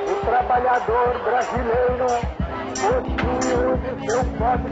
O trabalhador brasileiro possui hoje seu próprio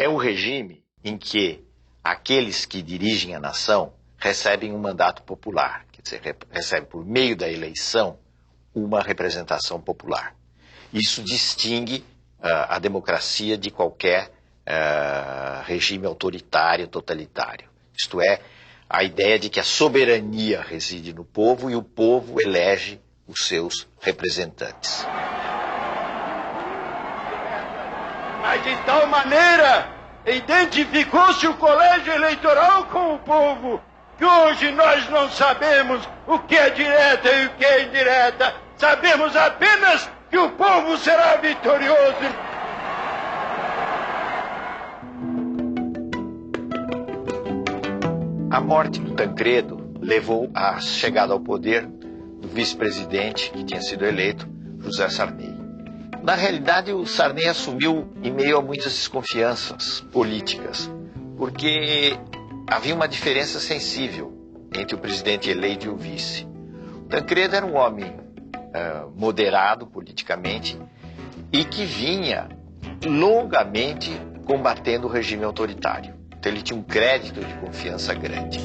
É um regime em que aqueles que dirigem a nação recebem um mandato popular, quer dizer, recebem por meio da eleição uma representação popular. Isso distingue a democracia de qualquer regime autoritário, totalitário. Isto é, a ideia de que a soberania reside no povo e o povo elege os seus representantes. Mas de tal maneira identificou-se o colégio eleitoral com o povo, que hoje nós não sabemos o que é direta e o que é indireta. Sabemos apenas que o povo será vitorioso. A morte do Tancredo levou à chegada ao poder do vice-presidente, que tinha sido eleito, José Sarney. Na realidade, o Sarney assumiu em meio a muitas desconfianças políticas, porque havia uma diferença sensível entre o presidente eleito e o vice. O Tancredo era um homem moderado politicamente e que vinha longamente combatendo o regime autoritário. Então ele tinha um crédito de confiança grande.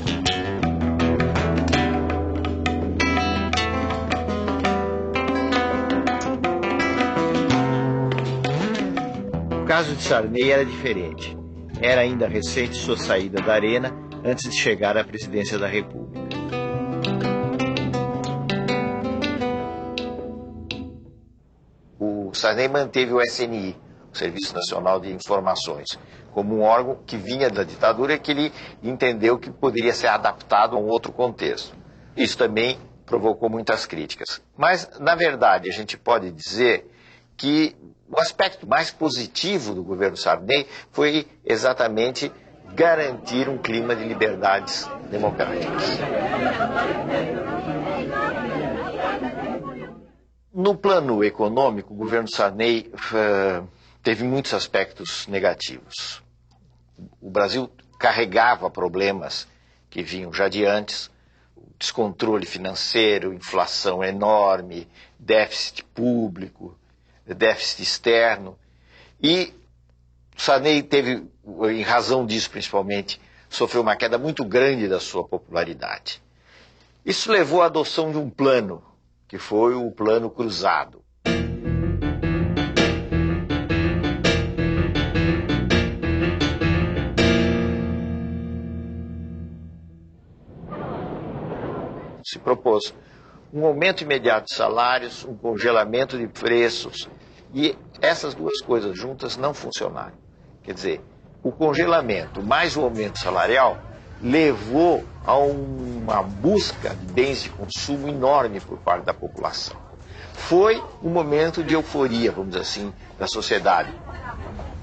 O caso de Sarney era diferente. Era ainda recente sua saída da arena antes de chegar à presidência da República. O Sarney manteve o SNI, o Serviço Nacional de Informações, como um órgão que vinha da ditadura e que ele entendeu que poderia ser adaptado a um outro contexto. Isso também provocou muitas críticas. Mas, na verdade, a gente pode dizer que o aspecto mais positivo do governo Sarney foi exatamente garantir um clima de liberdades democráticas. No plano econômico, o governo Sarney teve muitos aspectos negativos. O Brasil carregava problemas que vinham já de antes: descontrole financeiro, inflação enorme, déficit público, déficit externo. E Sarney teve, em razão disso principalmente, sofreu uma queda muito grande da sua popularidade. Isso levou à adoção de um plano, que foi o Plano Cruzado. Se propôs um aumento imediato de salários, um congelamento de preços, e essas duas coisas juntas não funcionaram. Quer dizer, o congelamento mais o aumento salarial levou a uma busca de bens de consumo enorme por parte da população. Foi um momento de euforia, vamos dizer assim, da sociedade.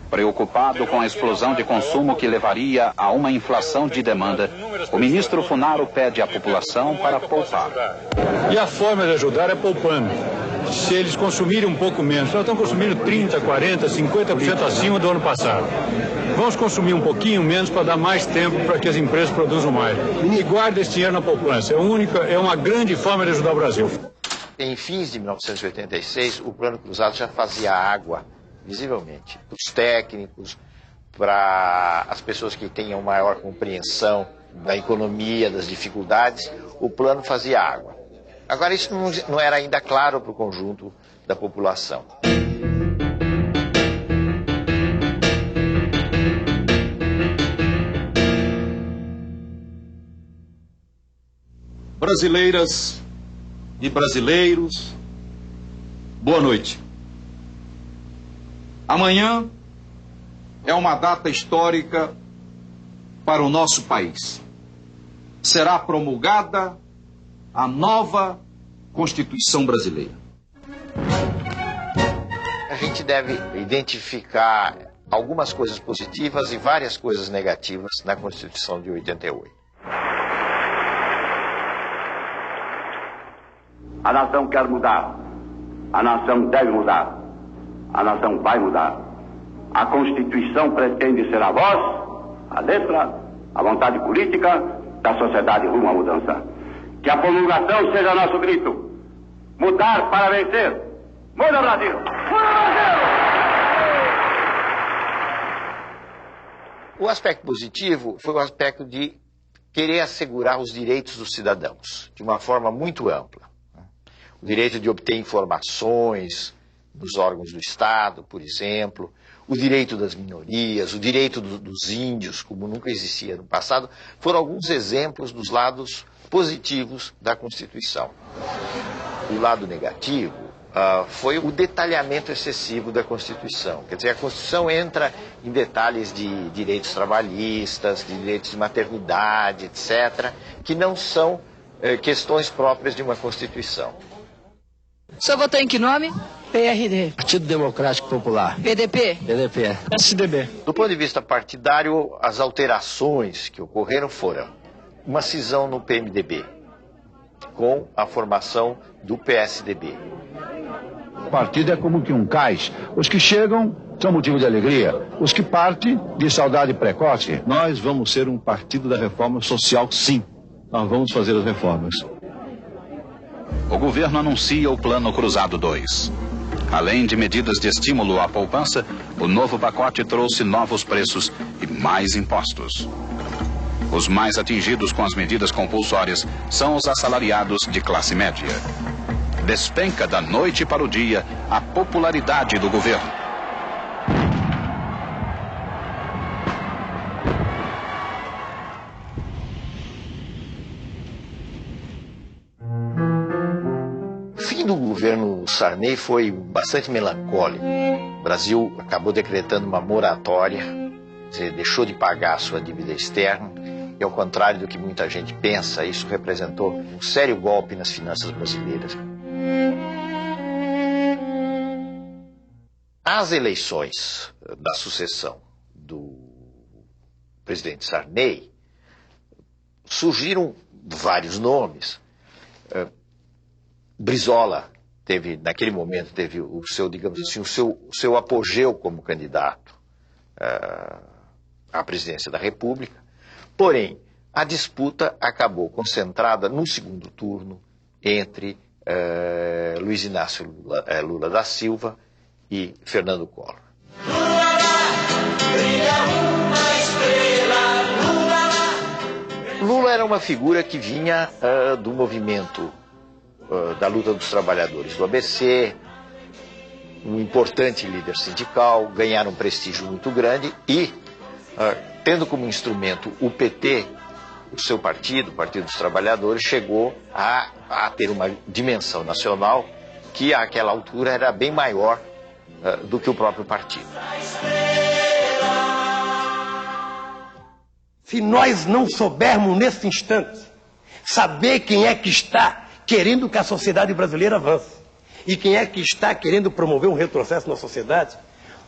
Preocupado com a explosão de consumo que levaria a uma inflação de demanda, o ministro Funaro pede à população para poupar. E a forma de ajudar é poupando. Se eles consumirem um pouco menos, nós estamos consumindo 30%, 40%, 50% acima do ano passado. Vamos consumir um pouquinho menos para dar mais tempo para que as empresas produzam mais. E guarda esse dinheiro na poupança. É uma grande forma de ajudar o Brasil. Em fins de 1986, o Plano Cruzado já fazia água, visivelmente, para os técnicos, para as pessoas que tenham maior compreensão da economia, das dificuldades, o plano fazia água. Agora, isso não era ainda claro para o conjunto da população. Brasileiras e brasileiros, boa noite. Amanhã é uma data histórica para o nosso país. Será promulgada a nova Constituição brasileira. A gente deve identificar algumas coisas positivas e várias coisas negativas na Constituição de 88. A nação quer mudar. A nação deve mudar. A nação vai mudar. A Constituição pretende ser a voz, a letra, a vontade política da sociedade rumo à mudança. Que a promulgação seja nosso grito. Mudar para vencer. Muda, Brasil! Muda, Brasil! O aspecto positivo foi o aspecto de querer assegurar os direitos dos cidadãos, de uma forma muito ampla. O direito de obter informações dos órgãos do Estado, por exemplo, o direito das minorias, o direito dos índios, como nunca existia no passado, foram alguns exemplos dos lados positivos da Constituição. O lado negativo foi o detalhamento excessivo da Constituição. Quer dizer, a Constituição entra em detalhes de direitos trabalhistas, de direitos de maternidade, etc., que não são questões próprias de uma Constituição. O senhor votou em que nome? PRD. Partido Democrático Popular. PDP? PDP. PSDB. Do ponto de vista partidário, as alterações que ocorreram foram uma cisão no PMDB, com a formação do PSDB. O partido é como que um cais. Os que chegam são motivo de alegria. Os que partem, de saudade precoce. Nós vamos ser um partido da reforma social, sim. Nós vamos fazer as reformas. O governo anuncia o Plano Cruzado 2. Além de medidas de estímulo à poupança, o novo pacote trouxe novos preços e mais impostos. Os mais atingidos com as medidas compulsórias são os assalariados de classe média. Despenca da noite para o dia a popularidade do governo. O fim do governo Sarney foi bastante melancólico. O Brasil acabou decretando uma moratória, quer dizer, deixou de pagar a sua dívida externa, e ao contrário do que muita gente pensa, isso representou um sério golpe nas finanças brasileiras. As eleições da sucessão do presidente Sarney surgiram vários nomes. Brizola naquele momento, teve o seu, digamos assim, o seu apogeu como candidato à presidência da República. Porém, a disputa acabou concentrada no segundo turno entre Luiz Inácio Lula da Silva e Fernando Collor. Lula era uma figura que vinha do movimento da luta dos trabalhadores do ABC, um importante líder sindical, ganharam um prestígio muito grande e, tendo como instrumento o PT, o seu partido, o Partido dos Trabalhadores, chegou a ter uma dimensão nacional que, àquela altura, era bem maior do que o próprio partido. Se nós não soubermos, nesse instante, saber quem é que está querendo que a sociedade brasileira avance e quem é que está querendo promover um retrocesso na sociedade,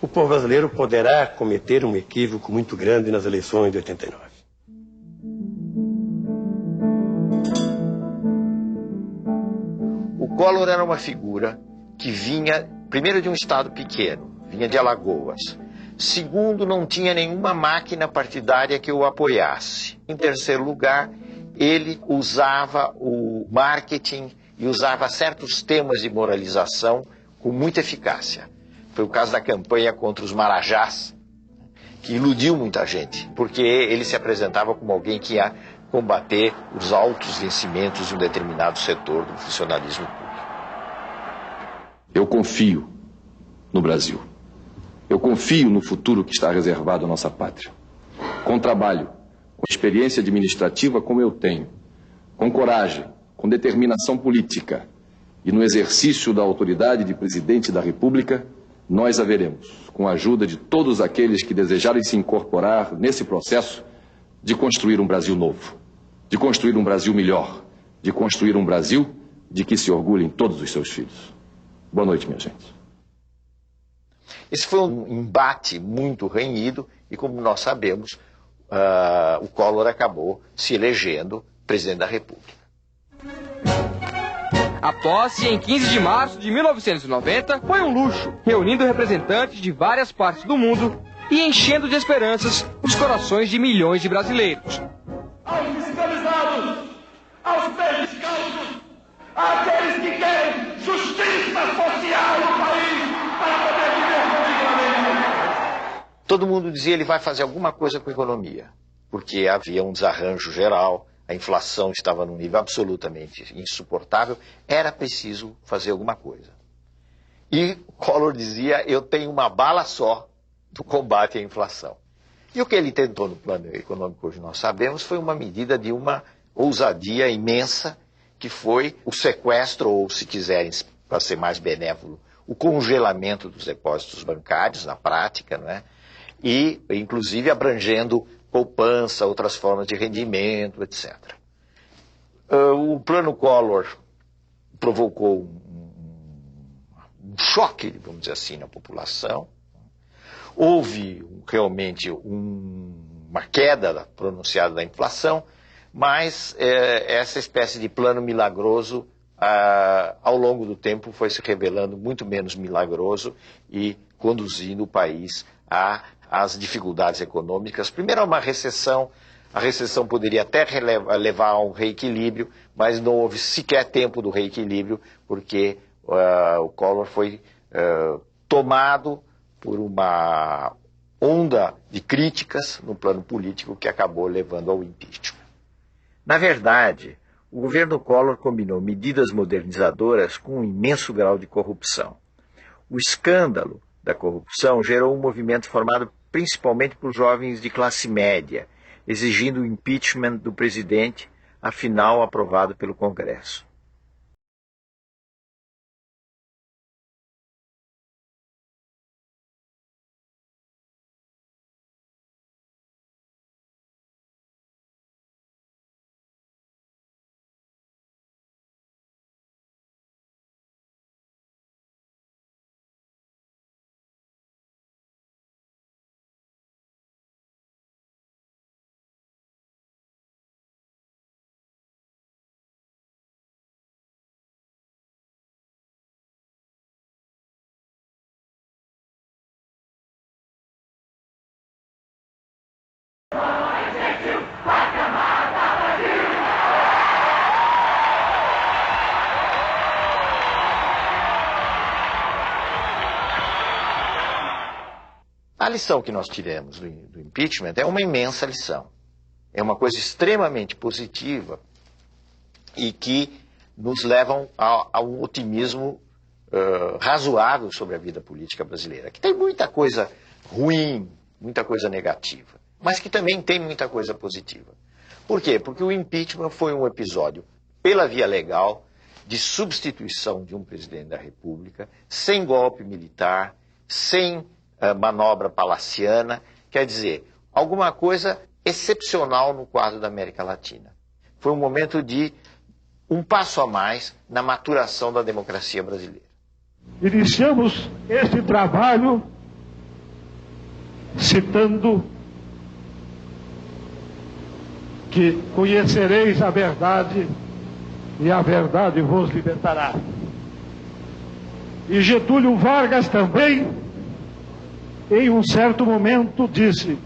o povo brasileiro poderá cometer um equívoco muito grande nas eleições de 89. O Collor era uma figura que vinha, primeiro, de um estado pequeno, vinha de Alagoas, Segundo, não tinha nenhuma máquina partidária que o apoiasse. Em terceiro lugar, ele usava o marketing e usava certos temas de moralização com muita eficácia. Foi o caso da campanha contra os marajás, que iludiu muita gente, porque ele se apresentava como alguém que ia combater os altos vencimentos de um determinado setor do funcionalismo público. Eu confio no Brasil. Eu confio no futuro que está reservado à nossa pátria. Com trabalho, com experiência administrativa como eu tenho, com coragem, com determinação política e no exercício da autoridade de presidente da República, nós haveremos, com a ajuda de todos aqueles que desejarem se incorporar nesse processo, de construir um Brasil novo, de construir um Brasil melhor, de construir um Brasil de que se orgulhem todos os seus filhos. Boa noite, minha gente. Esse foi um embate muito renhido e, como nós sabemos, o Collor acabou se elegendo presidente da República. A posse, em 15 de março de 1990, foi um luxo, reunindo representantes de várias partes do mundo e enchendo de esperanças os corações de milhões de brasileiros. Aos fiscalizados, aos descalços, àqueles que querem justiça social no país para poder viver dignamente. Todo mundo dizia que ele vai fazer alguma coisa com a economia, porque havia um desarranjo geral, a inflação estava num nível absolutamente insuportável, era preciso fazer alguma coisa. E Collor dizia, eu tenho uma bala só do combate à inflação. E o que ele tentou no plano econômico, hoje nós sabemos, foi uma medida de uma ousadia imensa, que foi o sequestro, ou se quiserem, para ser mais benévolo, o congelamento dos depósitos bancários, na prática, não é? E, inclusive, abrangendo poupança, outras formas de rendimento, etc. O plano Collor provocou um choque, vamos dizer assim, na população. Houve realmente uma queda pronunciada da inflação, mas essa espécie de plano milagroso, ao longo do tempo, foi se revelando muito menos milagroso e conduzindo o país às dificuldades econômicas. Primeiro, a uma recessão. A recessão poderia até levar a um reequilíbrio, mas não houve sequer tempo do reequilíbrio, porque o Collor foi tomado por uma onda de críticas no plano político que acabou levando ao impeachment. Na verdade, o governo Collor combinou medidas modernizadoras com um imenso grau de corrupção. O escândalo da corrupção gerou um movimento formado principalmente por jovens de classe média, exigindo o impeachment do presidente, afinal aprovado pelo Congresso. A lição que nós tivemos do impeachment é uma imensa lição. É uma coisa extremamente positiva e que nos leva a um otimismo razoável sobre a vida política brasileira, que tem muita coisa ruim, muita coisa negativa, mas que também tem muita coisa positiva. Por quê? Porque o impeachment foi um episódio, pela via legal, de substituição de um presidente da República, sem golpe militar, sem manobra palaciana, quer dizer, alguma coisa excepcional no quadro da América Latina. Foi um momento de um passo a mais na maturação da democracia brasileira. Iniciamos este trabalho citando que conhecereis a verdade e a verdade vos libertará. E Getúlio Vargas também em um certo momento disse: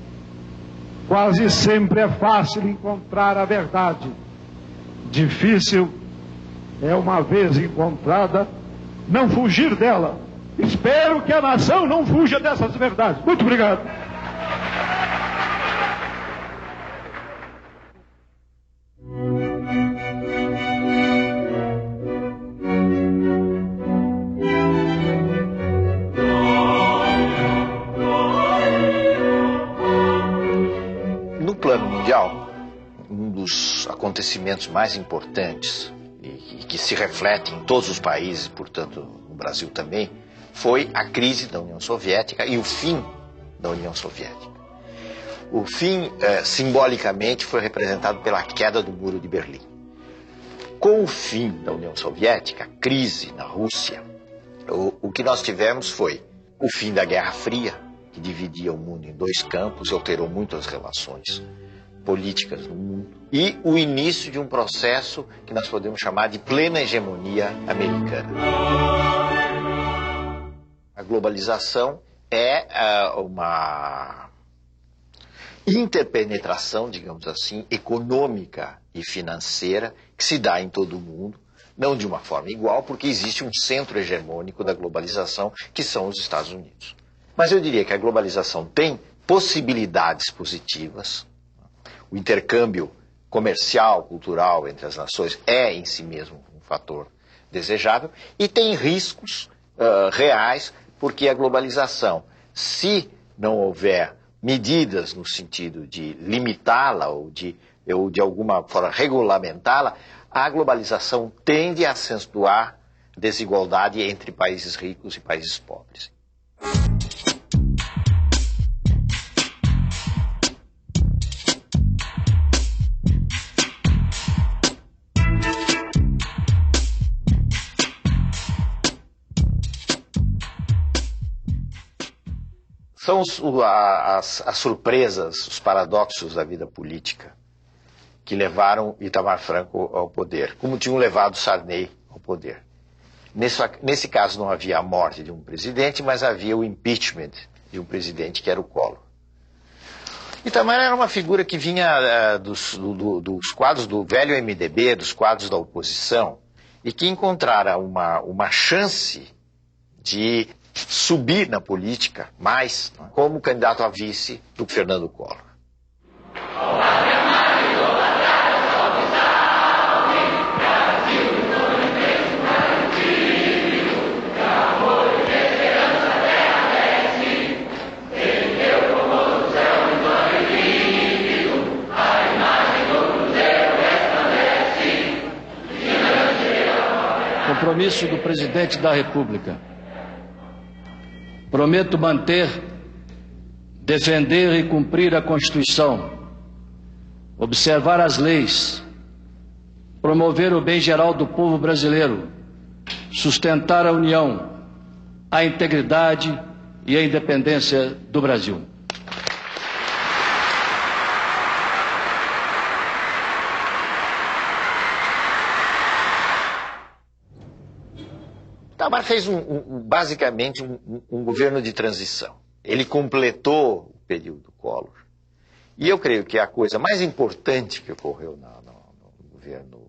quase sempre é fácil encontrar a verdade. Difícil é, uma vez encontrada, não fugir dela. Espero que a nação não fuja dessas verdades. Muito obrigado. No plano mundial, um dos acontecimentos mais importantes e que se reflete em todos os países, portanto no Brasil também, foi a crise da União Soviética e o fim da União Soviética. O fim, simbolicamente, foi representado pela queda do Muro de Berlim. Com o fim da União Soviética, a crise na Rússia, o que nós tivemos foi o fim da Guerra Fria, que dividia o mundo em dois campos e alterou muito as relações políticas no mundo, e o início de um processo que nós podemos chamar de plena hegemonia americana. A globalização é uma interpenetração, digamos assim, econômica e financeira que se dá em todo o mundo, não de uma forma igual, porque existe um centro hegemônico da globalização, que são os Estados Unidos. Mas eu diria que a globalização tem possibilidades positivas. O intercâmbio comercial, cultural entre as nações é em si mesmo um fator desejável, e tem riscos reais, porque a globalização, se não houver medidas no sentido de limitá-la ou de alguma forma regulamentá-la, a globalização tende a acentuar desigualdade entre países ricos e países pobres. São as surpresas, os paradoxos da vida política que levaram Itamar Franco ao poder, como tinham levado Sarney ao poder. Nesse caso não havia a morte de um presidente, mas havia o impeachment de um presidente que era o Collor. Itamar era uma figura que vinha dos quadros do velho MDB, dos quadros da oposição, e que encontrara uma chance de subir na política mais como candidato a vice do Fernando Collor. Compromisso do Presidente da República. Prometo manter, defender e cumprir a Constituição, observar as leis, promover o bem geral do povo brasileiro, sustentar a união, a integridade e a independência do Brasil. Itamar fez basicamente um governo de transição. Ele completou o período Collor. E eu creio que a coisa mais importante que ocorreu no governo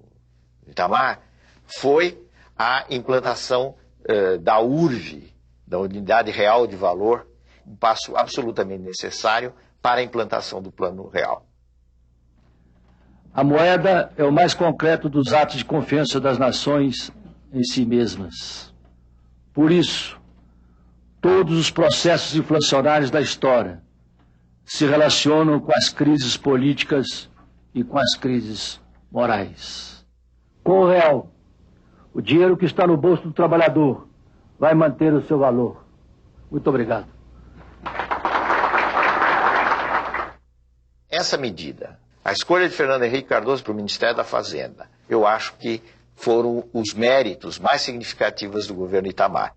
Itamar foi a implantação da URV, da Unidade Real de Valor, um passo absolutamente necessário para a implantação do Plano Real. A moeda é o mais concreto dos atos de confiança das nações em si mesmas. Por isso, todos os processos inflacionários da história se relacionam com as crises políticas e com as crises morais. Com o real, o dinheiro que está no bolso do trabalhador vai manter o seu valor. Muito obrigado. Essa medida, a escolha de Fernando Henrique Cardoso para o Ministério da Fazenda, eu acho que foram os méritos mais significativos do governo Itamar.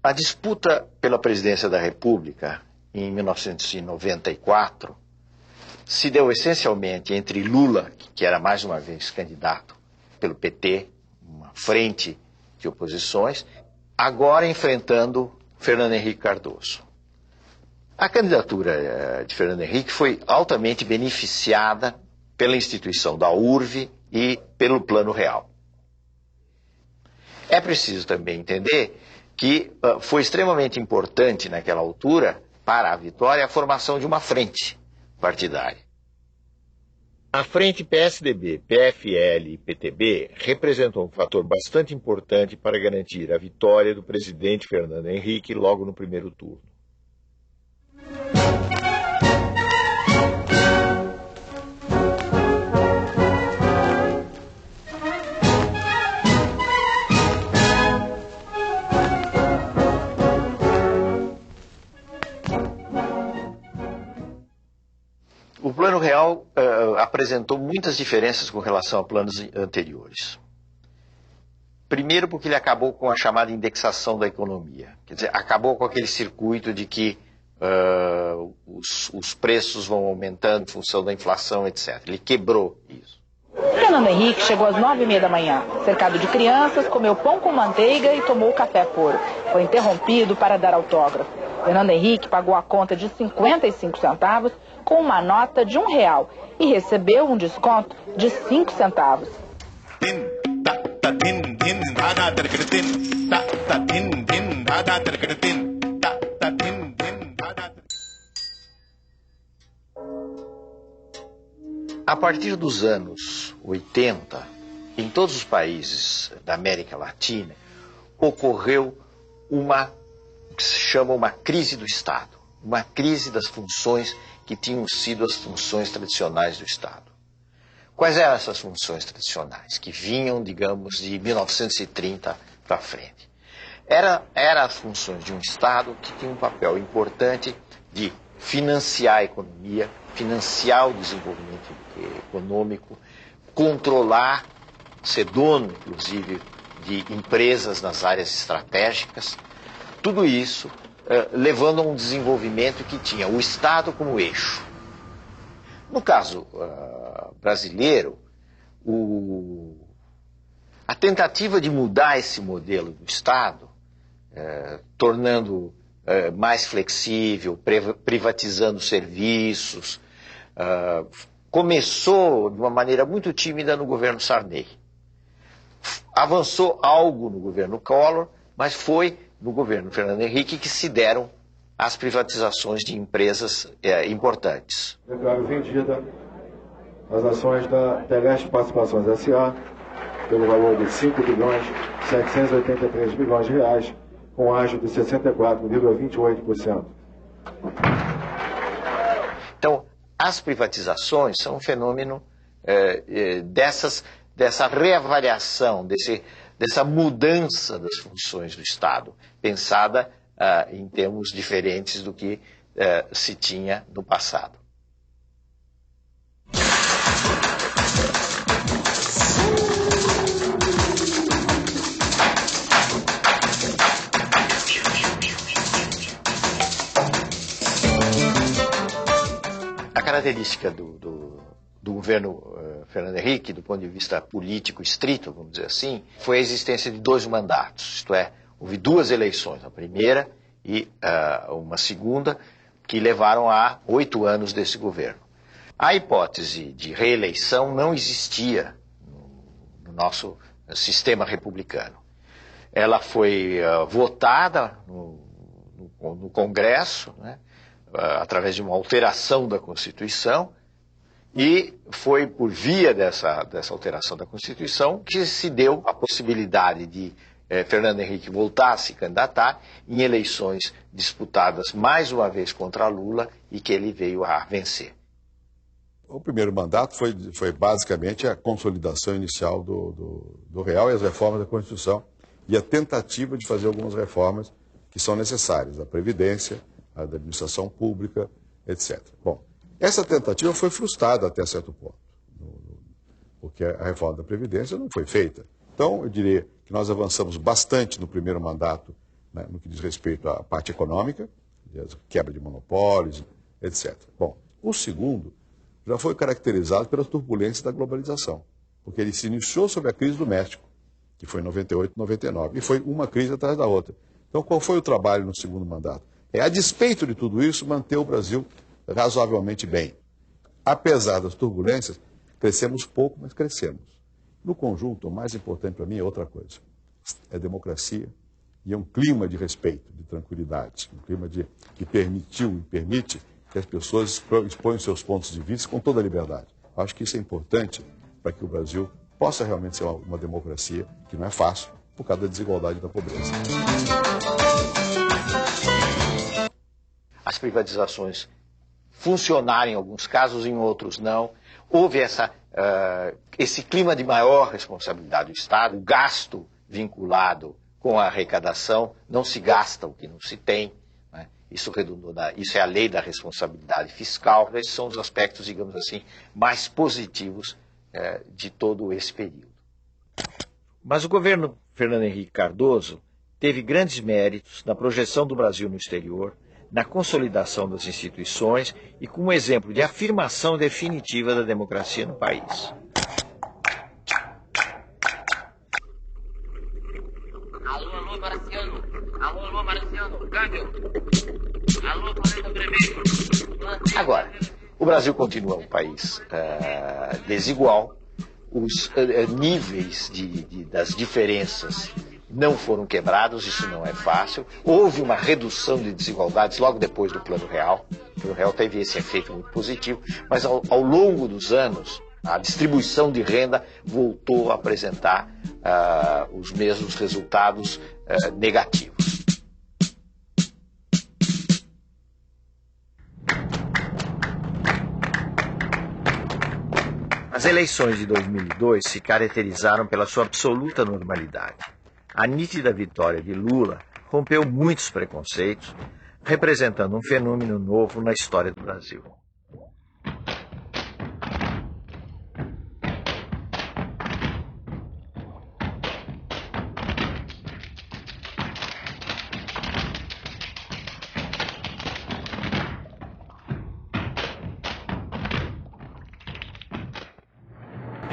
A disputa pela presidência da República, em 1994, se deu essencialmente entre Lula, que era mais uma vez candidato pelo PT, uma frente de oposições, agora enfrentando Fernando Henrique Cardoso. A candidatura de Fernando Henrique foi altamente beneficiada pela instituição da URV e pelo Plano Real. É preciso também entender que foi extremamente importante naquela altura, para a vitória, a formação de uma frente partidária. A frente PSDB, PFL e PTB representou um fator bastante importante para garantir a vitória do presidente Fernando Henrique logo no primeiro turno. O Plano Real apresentou muitas diferenças com relação a planos anteriores. Primeiro porque ele acabou com a chamada indexação da economia. Quer dizer, acabou com aquele circuito de que os preços vão aumentando em função da inflação, etc. Ele quebrou isso. Fernando Henrique chegou às 9h30 da manhã. Cercado de crianças, comeu pão com manteiga e tomou café puro. Foi interrompido para dar autógrafo. Fernando Henrique pagou a conta de 55 centavos com uma nota de R$1 e recebeu um desconto de 5 centavos. A partir dos anos 80, em todos os países da América Latina, ocorreu uma que se chama uma crise do Estado, uma crise das funções que tinham sido as funções tradicionais do Estado. Quais eram essas funções tradicionais, que vinham, digamos, de 1930 para frente? Eram as funções de um Estado que tinha um papel importante de financiar a economia, financiar o desenvolvimento econômico, controlar, ser dono, inclusive, de empresas nas áreas estratégicas. Tudo isso levando a um desenvolvimento que tinha o Estado como eixo. No caso brasileiro, a tentativa de mudar esse modelo do Estado, tornando mais flexível, privatizando serviços, começou de uma maneira muito tímida no governo Sarney. Avançou algo no governo Collor, mas foi no governo Fernando Henrique que se deram as privatizações de empresas importantes. Declaro vendida as ações da Teleste Participações S.A. pelo valor de R$5.783 bilhões, com ágio de 64,28%. Então, as privatizações são um fenômeno dessa reavaliação, dessa mudança das funções do Estado, pensada em termos diferentes do que se tinha no passado. A característica do governo Fernando Henrique, do ponto de vista político estrito, vamos dizer assim, foi a existência de 2 mandatos, isto é, houve 2 eleições, a primeira e uma segunda, que levaram a 8 anos desse governo. A hipótese de reeleição não existia no nosso sistema republicano. Ela foi votada no Congresso, né, através de uma alteração da Constituição, e foi por via dessa alteração da Constituição que se deu a possibilidade de Fernando Henrique voltar a se candidatar em eleições disputadas mais uma vez contra Lula e que ele veio a vencer. O primeiro mandato foi basicamente a consolidação inicial do Real e as reformas da Constituição e a tentativa de fazer algumas reformas que são necessárias, a Previdência, a da administração pública, etc. Bom, essa tentativa foi frustrada até certo ponto, porque a reforma da Previdência não foi feita. Então, eu diria que nós avançamos bastante no primeiro mandato, né, no que diz respeito à parte econômica, quebra de monopólios, etc. Bom, o segundo já foi caracterizado pelas turbulências da globalização, porque ele se iniciou sob a crise do México, que foi em 98, 99, e foi uma crise atrás da outra. Então, qual foi o trabalho no segundo mandato? A despeito de tudo isso, manter o Brasil razoavelmente bem. Apesar das turbulências, crescemos pouco, mas crescemos. No conjunto, o mais importante para mim é outra coisa. É democracia e é um clima de respeito, de tranquilidade. Um clima que permitiu e permite que as pessoas exponham seus pontos de vista com toda a liberdade. Acho que isso é importante para que o Brasil possa realmente ser uma democracia, que não é fácil, por causa da desigualdade e da pobreza. As privatizações funcionaram em alguns casos, em outros não. Houve esse clima de maior responsabilidade do Estado, o gasto vinculado com a arrecadação, não se gasta o que não se tem. Né? Isso é a lei da responsabilidade fiscal. Esses são os aspectos, digamos assim, mais positivos de todo esse período. Mas o governo Fernando Henrique Cardoso teve grandes méritos na projeção do Brasil no exterior, na consolidação das instituições e como exemplo de afirmação definitiva da democracia no país. Alô, Marciano. Alô, Marciano. Câmbio. Alô, coleta Breveiro. Agora, o Brasil continua um país desigual. Os níveis das diferenças não foram quebrados, isso não é fácil. Houve uma redução de desigualdades logo depois do Plano Real. O Plano Real teve esse efeito muito positivo, mas ao longo dos anos, a distribuição de renda voltou a apresentar os mesmos resultados negativos. As eleições de 2002 se caracterizaram pela sua absoluta normalidade. A nítida vitória de Lula rompeu muitos preconceitos, representando um fenômeno novo na história do Brasil.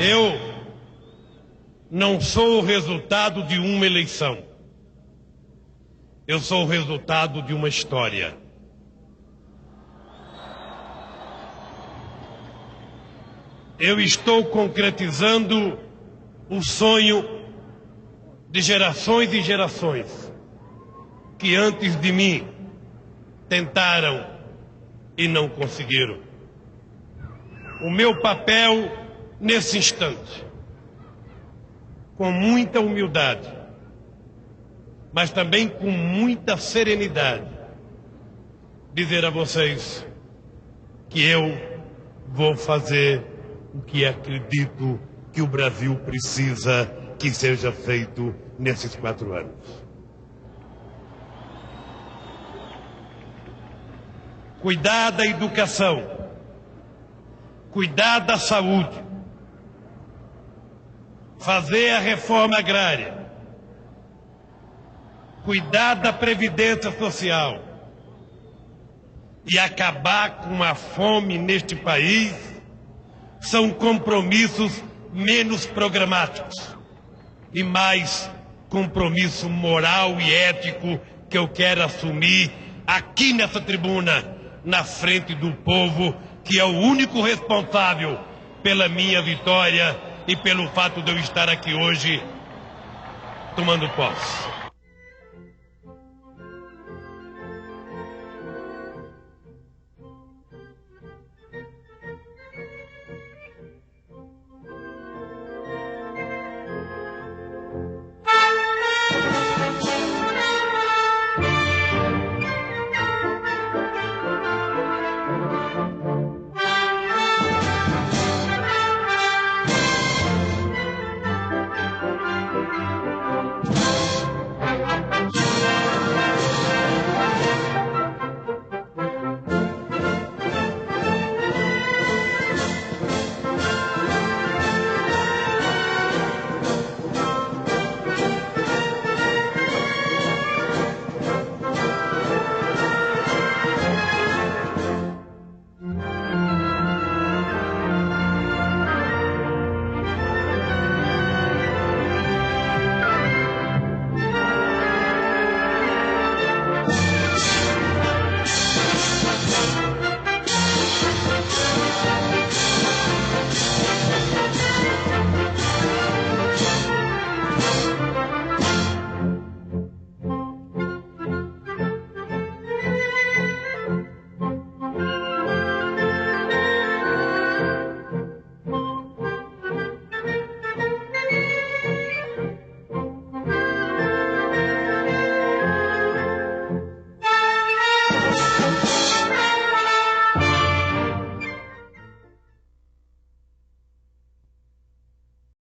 Eu não sou o resultado de uma eleição. Eu sou o resultado de uma história. Eu estou concretizando o sonho de gerações e gerações que antes de mim tentaram e não conseguiram. O meu papel nesse instante, com muita humildade, mas também com muita serenidade, dizer a vocês que eu vou fazer o que acredito que o Brasil precisa que seja feito nesses 4 anos. Cuidar da educação, cuidar da saúde, fazer a reforma agrária, cuidar da previdência social e acabar com a fome neste país são compromissos menos programáticos e mais compromisso moral e ético que eu quero assumir aqui nessa tribuna, na frente do povo, que é o único responsável pela minha vitória e pelo fato de eu estar aqui hoje tomando posse.